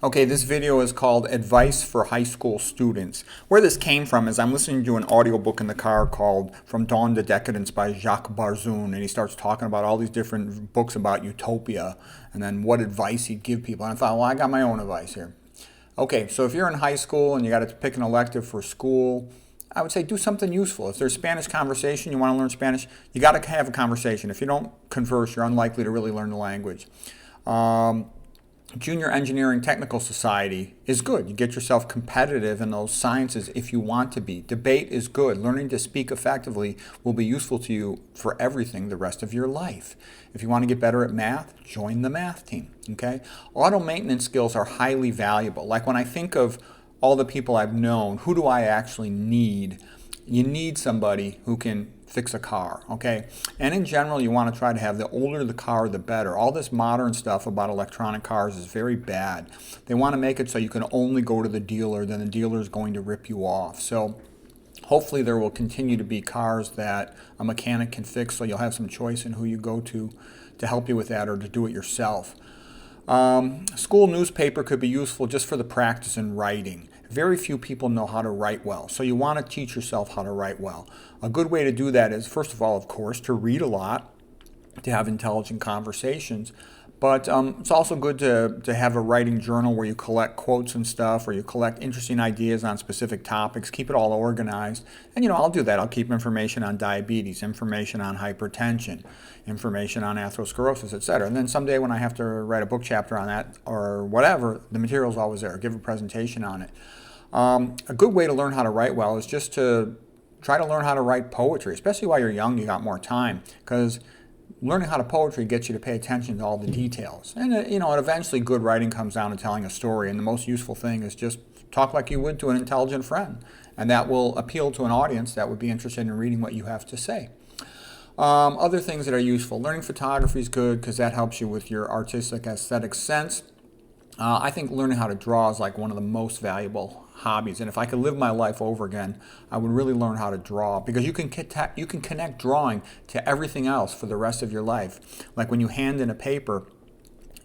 Okay, this video is called Advice for High School Students. Where this came from is I'm listening to an audiobook in the car called From Dawn to Decadence by Jacques Barzun, and he starts talking about all these different books about utopia and then what advice he'd give people. And I thought, well, I got my own advice here. Okay, so if you're in high school and you got to pick an elective for school, I would say do something useful. If there's Spanish conversation, you want to learn Spanish, you got to have a conversation. If you don't converse, you're unlikely to really learn the language. Junior Engineering Technical Society is good. You get yourself competitive in those sciences if you want to be. Debate is good. Learning to speak effectively will be useful to you for everything the rest of your life. If you want to get better at math, join the math team. Okay? Auto maintenance skills are highly valuable. Like when I think of all the people I've known, who do I actually need? You need somebody who can fix a car, okay? And in general, you want to try to have the older the car, the better. All this modern stuff about electronic cars is very bad. They want to make it so you can only go to the dealer, then the dealer is going to rip you off. So hopefully there will continue to be cars that a mechanic can fix, so you'll have some choice in who you go to help you with that or to do it yourself. School newspaper could be useful just for the practice in writing. Very few people know how to write well, so you want to teach yourself how to write well. A good way to do that is, first of all, of course, to read a lot, to have intelligent conversations, but it's also good to have a writing journal where you collect quotes and stuff, or you collect interesting ideas on specific topics, keep it all organized. And I'll do that. I'll keep information on diabetes, information on hypertension, information on atherosclerosis, etc. And then someday when I have to write a book chapter on that or whatever, the material's always there. Give a presentation on it. A good way to learn how to write well is just to try to learn how to write poetry, especially while you're young, you got more time, because learning how to poetry gets you to pay attention to all the details. And and eventually good writing comes down to telling a story, and the most useful thing is just talk like you would to an intelligent friend, and that will appeal to an audience that would be interested in reading what you have to say. Other things that are useful. Learning photography is good because that helps you with your artistic aesthetic sense. I think learning how to draw is like one of the most valuable hobbies, and if I could live my life over again, I would really learn how to draw, because you can connect drawing to everything else for the rest of your life. Like when you hand in a paper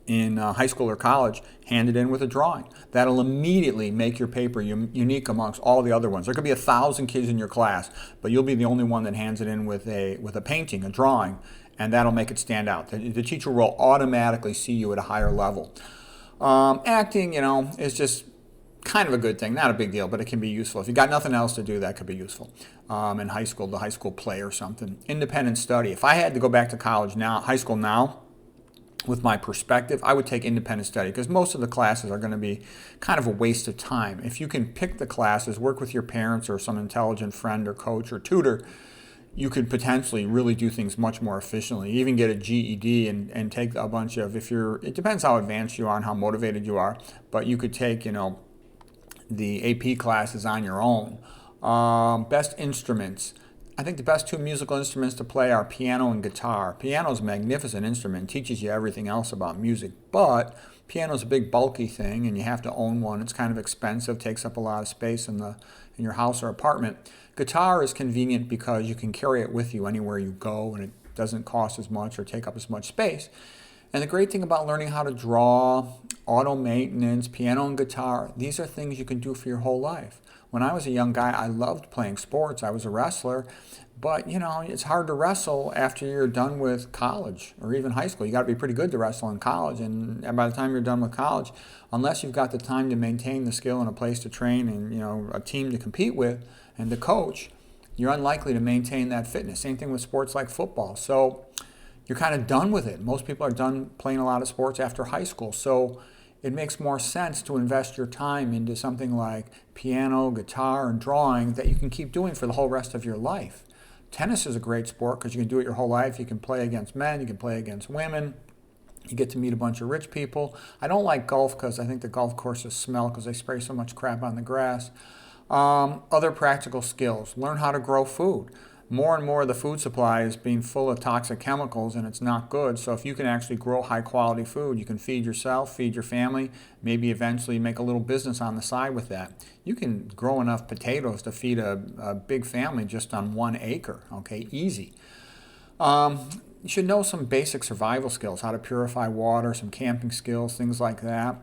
in high school or college, hand it in with a drawing. That'll immediately make your paper unique amongst all the other ones. There could be 1,000 kids in your class, but you'll be the only one that hands it in with a painting, a drawing, and that'll make it stand out. The teacher will automatically see you at a higher level. Acting, is just kind of a good thing. Not a big deal, but it can be useful. If you got nothing else to do, that could be useful. In high school, the high school play or something. Independent study. If I had to go back to high school now, with my perspective, I would take independent study, because most of the classes are going to be kind of a waste of time. If you can pick the classes, work with your parents or some intelligent friend or coach or tutor, you could potentially really do things much more efficiently. Even get a GED and take a bunch of, it depends how advanced you are and how motivated you are, but you could take, the AP classes on your own. Best instruments. I think the best two musical instruments to play are piano and guitar. Piano is a magnificent instrument, teaches you everything else about music, but piano is a big bulky thing and you have to own one. It's kind of expensive, takes up a lot of space in your house or apartment. Guitar is convenient because you can carry it with you anywhere you go, and it doesn't cost as much or take up as much space. And the great thing about learning how to draw, auto maintenance, piano and guitar, these are things you can do for your whole life. When I was a young guy, I loved playing sports. I was a wrestler, but it's hard to wrestle after you're done with college or even high school. You got to be pretty good to wrestle in college, and by the time you're done with college, unless you've got the time to maintain the skill and a place to train and a team to compete with and to coach, you're unlikely to maintain that fitness. Same thing with sports like football. So you're kind of done with it. Most people are done playing a lot of sports after high school. So it makes more sense to invest your time into something like piano, guitar, and drawing that you can keep doing for the whole rest of your life. Tennis is a great sport because you can do it your whole life. You can play against men, you can play against women. You get to meet a bunch of rich people. I don't like golf because I think the golf courses smell because they spray so much crap on the grass. Other practical skills. Learn how to grow food. More and more of the food supply is being full of toxic chemicals, and it's not good. So if you can actually grow high quality food, you can feed yourself, feed your family, maybe eventually make a little business on the side with that. You can grow enough potatoes to feed a big family just on 1 acre, okay, easy. You should know some basic survival skills, how to purify water, some camping skills, things like that.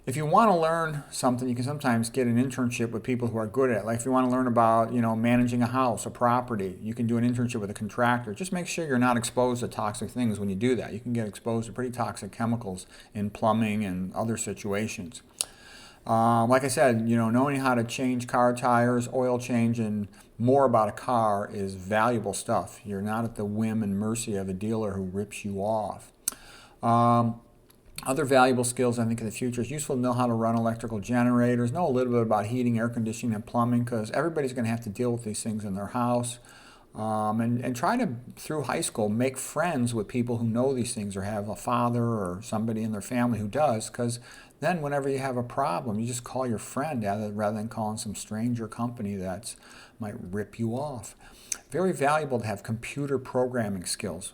If you want to learn something, you can sometimes get an internship with people who are good at it. Like if you want to learn about, managing a house, a property, you can do an internship with a contractor. Just make sure you're not exposed to toxic things when you do that. You can get exposed to pretty toxic chemicals in plumbing and other situations. Like I said, knowing how to change car tires, oil change, and more about a car is valuable stuff. You're not at the whim and mercy of a dealer who rips you off. Um, Other valuable skills I think in the future is useful to know how to run electrical generators, know a little bit about heating, air conditioning, and plumbing, because everybody's going to have to deal with these things in their house. And try to, through high school, make friends with people who know these things or have a father or somebody in their family who does, because then whenever you have a problem, you just call your friend rather than calling some stranger company that might rip you off. Very valuable to have computer programming skills.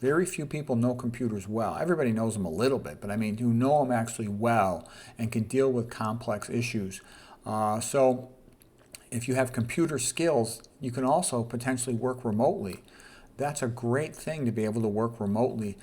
Very few people know computers well. Everybody knows them a little bit, but I mean, who know them actually well and can deal with complex issues. So if you have computer skills, you can also potentially work remotely. That's a great thing to be able to work remotely,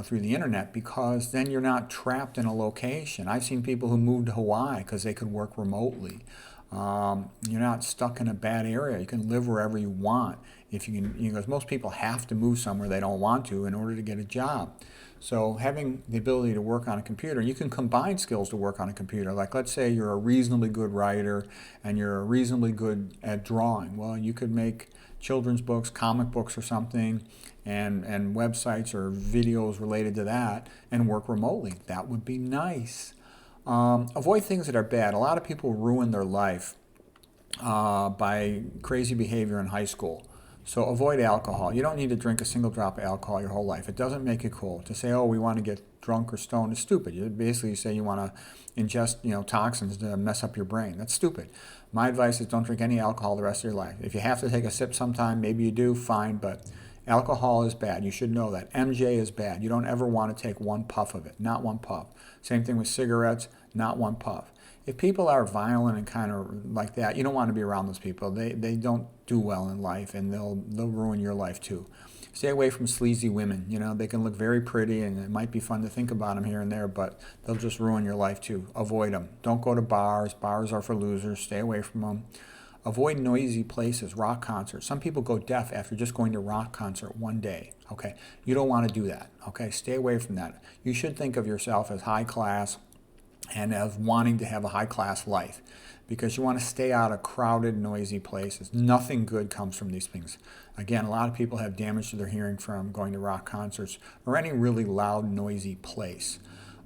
through the internet, because then you're not trapped in a location. I've seen people who moved to Hawaii because they could work remotely. You're not stuck in a bad area. You can live wherever you want. If you can, because most people have to move somewhere they don't want to in order to get a job. So having the ability to work on a computer, you can combine skills to work on a computer. Like let's say you're a reasonably good writer and you're reasonably good at drawing. Well, you could make children's books, comic books or something, and websites or videos related to that and work remotely. That would be nice. Avoid things that are bad. A lot of people ruin their life by crazy behavior in high school. So avoid alcohol. You don't need to drink a single drop of alcohol your whole life. It doesn't make it cool. To say, oh, we want to get drunk or stoned is stupid. You basically say you want to ingest, toxins to mess up your brain. That's stupid. My advice is don't drink any alcohol the rest of your life. If you have to take a sip sometime, maybe you do, fine, but alcohol is bad. You should know that. MJ is bad. You don't ever want to take one puff of it, not one puff. Same thing with cigarettes, not one puff. If people are violent and kind of like that, you don't want to be around those people. They don't do well in life, and they'll ruin your life too. Stay away from sleazy women. They can look very pretty, and it might be fun to think about them here and there, but they'll just ruin your life too. Avoid them. Don't go to bars. Bars are for losers. Stay away from them. Avoid noisy places, rock concerts. Some people go deaf after just going to a rock concert one day. Okay, you don't want to do that. Okay, stay away from that. You should think of yourself as high class and as wanting to have a high class life, because you want to stay out of crowded, noisy places. Nothing good comes from these things. Again, a lot of people have damage to their hearing from going to rock concerts or any really loud, noisy place.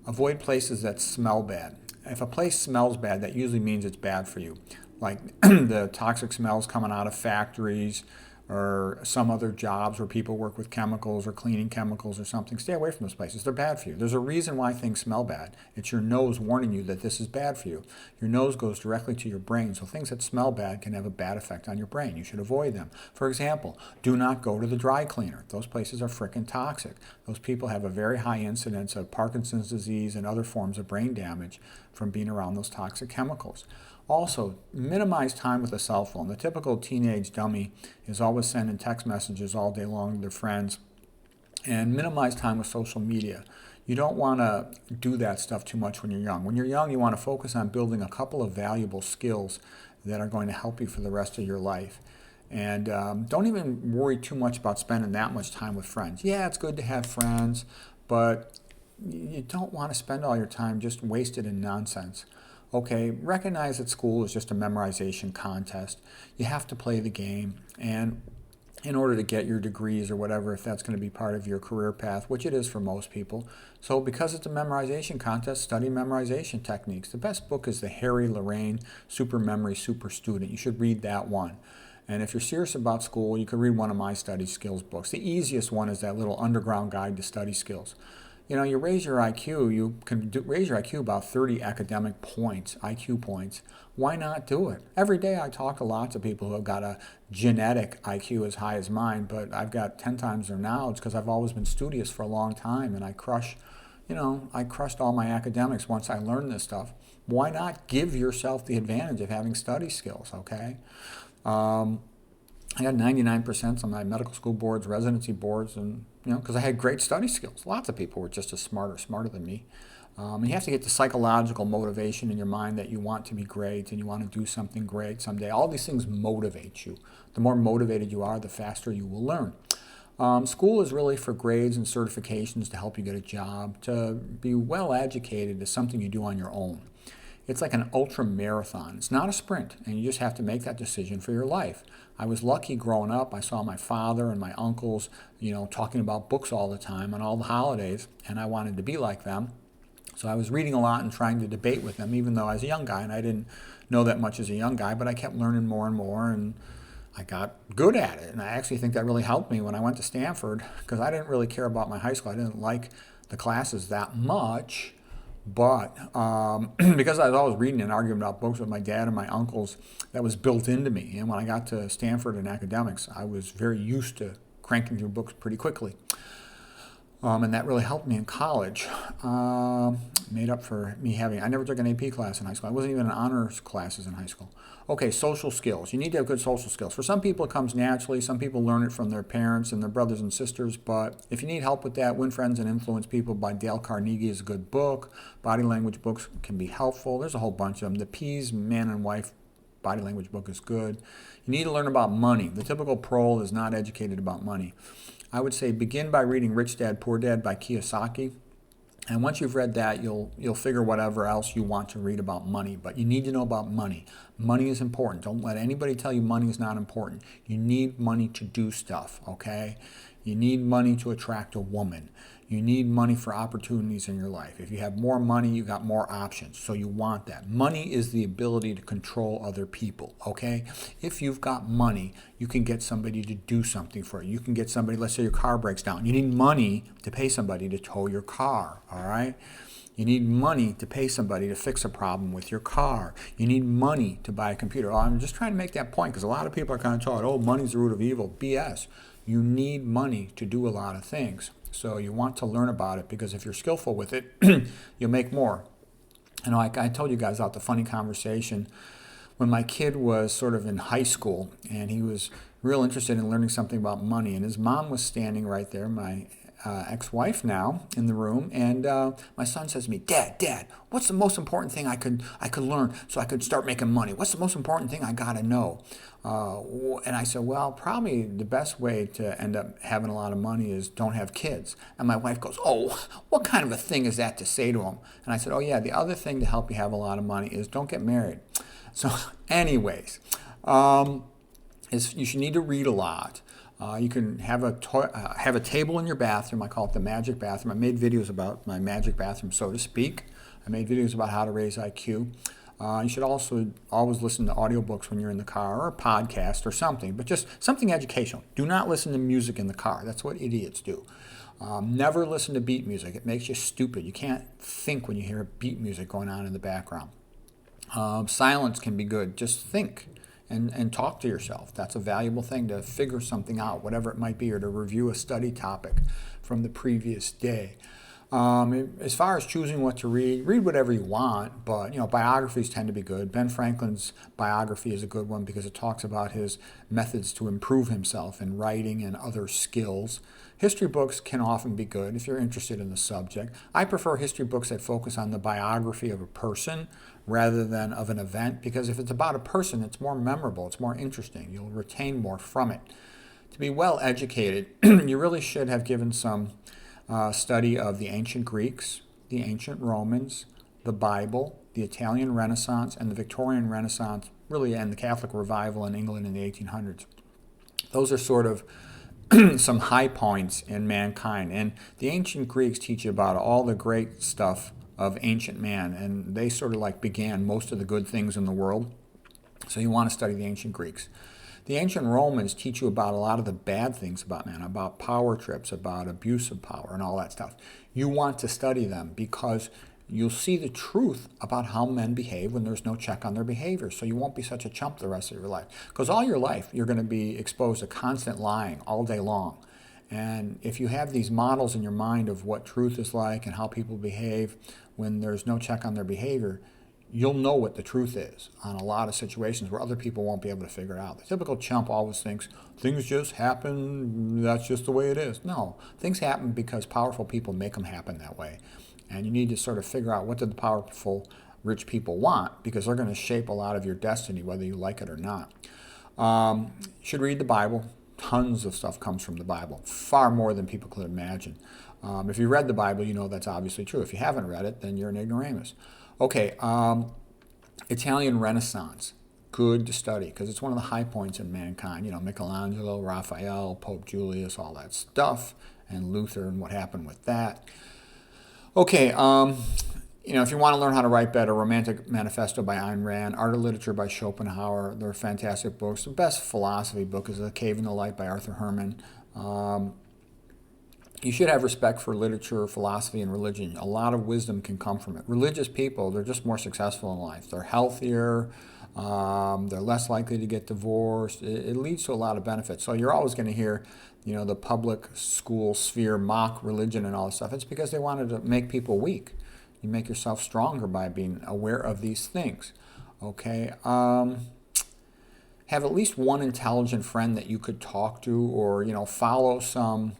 Avoid places that smell bad. If a place smells bad, that usually means it's bad for you. Like the toxic smells coming out of factories or some other jobs where people work with chemicals or cleaning chemicals or something. Stay away from those places. They're bad for you. There's a reason why things smell bad. It's your nose warning you that this is bad for you. Your nose goes directly to your brain, so things that smell bad can have a bad effect on your brain. You should avoid them. For example, do not go to the dry cleaner. Those places are freaking toxic. Those people have a very high incidence of Parkinson's disease and other forms of brain damage from being around those toxic chemicals. Also, minimize time with a cell phone. The typical teenage dummy is always sending text messages all day long to their friends. And minimize time with social media. You don't want to do that stuff too much when you're young. When you're young, you want to focus on building a couple of valuable skills that are going to help you for the rest of your life. And don't even worry too much about spending that much time with friends. Yeah, it's good to have friends, but you don't want to spend all your time just wasted in nonsense. Okay, recognize that school is just a memorization contest. You have to play the game, and in order to get your degrees or whatever, if that's going to be part of your career path, which it is for most people. So because it's a memorization contest, study memorization techniques. The best book is the Harry Lorraine Super Memory Super Student. You should read that one. And if you're serious about school, you can read one of my study skills books. The easiest one is that little underground guide to study skills. You raise your IQ, you can raise your IQ about 30 academic points, IQ points. Why not do it? Every day I talk to lots of people who have got a genetic IQ as high as mine, but I've got 10 times their knowledge because I've always been studious for a long time, and I crushed all my academics once I learned this stuff. Why not give yourself the advantage of having study skills, okay? I got 99% on my medical school boards, residency boards, and because I had great study skills. Lots of people were just as smarter than me. You have to get the psychological motivation in your mind that you want to be great and you want to do something great someday. All these things motivate you. The more motivated you are, the faster you will learn. School is really for grades and certifications to help you get a job. To be well educated is something you do on your own. It's like an ultra marathon. It's not a sprint, and you just have to make that decision for your life. I was lucky growing up. I saw my father and my uncles, talking about books all the time on all the holidays, and I wanted to be like them. So I was reading a lot and trying to debate with them, even though I was a young guy, and I didn't know that much as a young guy, but I kept learning more and more, and I got good at it. And I actually think that really helped me when I went to Stanford, because I didn't really care about my high school. I didn't like the classes that much, but because I was always reading and arguing about books with my dad and my uncles, that was built into me. And when I got to Stanford in academics, I was very used to cranking through books pretty quickly. And that really helped me in college. Made up for me I never took an AP class in high school. I wasn't even in honors classes in high school. Okay, social skills. You need to have good social skills. For some people, it comes naturally. Some people learn it from their parents and their brothers and sisters. But if you need help with that, Win Friends and Influence People by Dale Carnegie is a good book. Body language books can be helpful. There's a whole bunch of them. The P's Man and Wife body language book is good. You need to learn about money. The typical pro is not educated about money. I would say begin by reading Rich Dad, Poor Dad by Kiyosaki. And once you've read that, you'll figure whatever else you want to read about money. But you need to know about money. Money is important. Don't let anybody tell you money is not important. You need money to do stuff, okay? You need money to attract a woman. You need money for opportunities in your life. If you have more money, you got more options. So you want that. Money is the ability to control other people, okay? If you've got money, you can get somebody to do something for you. You can get somebody, let's say your car breaks down. You need money to pay somebody to tow your car, all right? You need money to pay somebody to fix a problem with your car. You need money to buy a computer. I'm just trying to make that point because a lot of people are kind of taught, money's the root of evil. BS. You need money to do a lot of things. So you want to learn about it because if you're skillful with it, you'll make more. I told you guys about the funny conversation when my kid was sort of in high school and he was real interested in learning something about money, and his mom was standing right there, my ex-wife now, in the room, and my son says to me, Dad, what's the most important thing I could learn so I could start making money? What's the most important thing I gotta know? And I said, well, probably the best way to end up having a lot of money is don't have kids. And my wife goes, what kind of a thing is that to say to him? And I said, yeah, the other thing to help you have a lot of money is don't get married. So anyways, you should need to read a lot. You can have a table in your bathroom. I call it the magic bathroom. I made videos about my magic bathroom, so to speak. I made videos about how to raise IQ. You should also always listen to audiobooks when you're in the car, or a podcast or something, but just something educational. Do not listen to music in the car. That's what idiots do. Never listen to beat music. It makes you stupid. You can't think when you hear beat music going on in the background. Silence can be good. Just think and talk to yourself. That's a valuable thing to figure something out, whatever it might be, or to review a study topic from the previous day. As far as choosing what to read whatever you want, but biographies tend to be good. Ben Franklin's biography is a good one because it talks about his methods to improve himself in writing and other skills. History books can often be good if you're interested in the subject. I prefer history books that focus on the biography of a person rather than of an event, because if it's about a person, it's more memorable, it's more interesting. You'll retain more from it. To be well educated, you really should have given some study of the ancient Greeks, the ancient Romans, the Bible, the Italian Renaissance, and the Victorian Renaissance, really, and the Catholic Revival in England in the 1800s. Those are sort of some high points in mankind. And the ancient Greeks teach you about all the great stuff of ancient man, and they sort of like began most of the good things in the world. So you want to study the ancient Greeks. The ancient Romans teach you about a lot of the bad things about man, about power trips, about abuse of power, and all that stuff. You want to study them because you'll see the truth about how men behave when there's no check on their behavior. So you won't be such a chump the rest of your life. Because all your life, you're going to be exposed to constant lying all day long. And if you have these models in your mind of what truth is like and how people behave when there's no check on their behavior, you'll know what the truth is on a lot of situations where other people won't be able to figure it out. The typical chump always thinks things just happen, that's just the way it is. No, things happen because powerful people make them happen that way. And you need to sort of figure out what do the powerful, rich people want, because they're going to shape a lot of your destiny, whether you like it or not. You should read the Bible. Tons of stuff comes from the Bible, far more than people could imagine. If you read the Bible, you know that's obviously true. If you haven't read it, then you're an ignoramus. Okay, Italian Renaissance. Good to study because it's one of the high points in mankind. You know, Michelangelo, Raphael, Pope Julius, all that stuff, and Luther and what happened with that. Okay, you know, if you want to learn how to write better, Romantic Manifesto by Ayn Rand, Art of Literature by Schopenhauer, they're fantastic books. The best philosophy book is The Cave in the Light by Arthur Herman. You should have respect for literature, philosophy, and religion. A lot of wisdom can come from it. Religious people, they're just more successful in life. They're healthier. They're less likely to get divorced. It leads to a lot of benefits. So you're always going to hear, you know, the public school sphere mock religion and all this stuff. It's because they wanted to make people weak. You make yourself stronger by being aware of these things. Okay. Have at least one intelligent friend that you could talk to, or, you know, follow some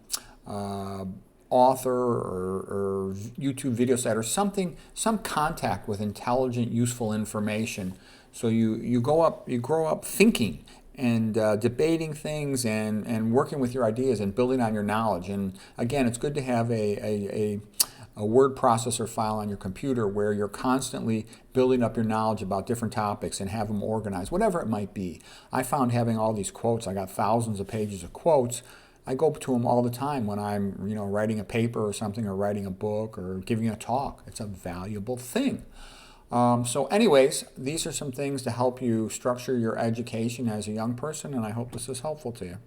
author or YouTube video set or something, some contact with intelligent, useful information. So you grow up thinking and debating things and working with your ideas and building on your knowledge. And again, it's good to have a word processor file on your computer where you're constantly building up your knowledge about different topics and have them organized, whatever it might be. I found having all these quotes, I got thousands of pages of quotes. I go to them all the time when I'm, you know, writing a paper or something, or writing a book or giving a talk. It's a valuable thing. So anyways, these are some things to help you structure your education as a young person, and I hope this is helpful to you.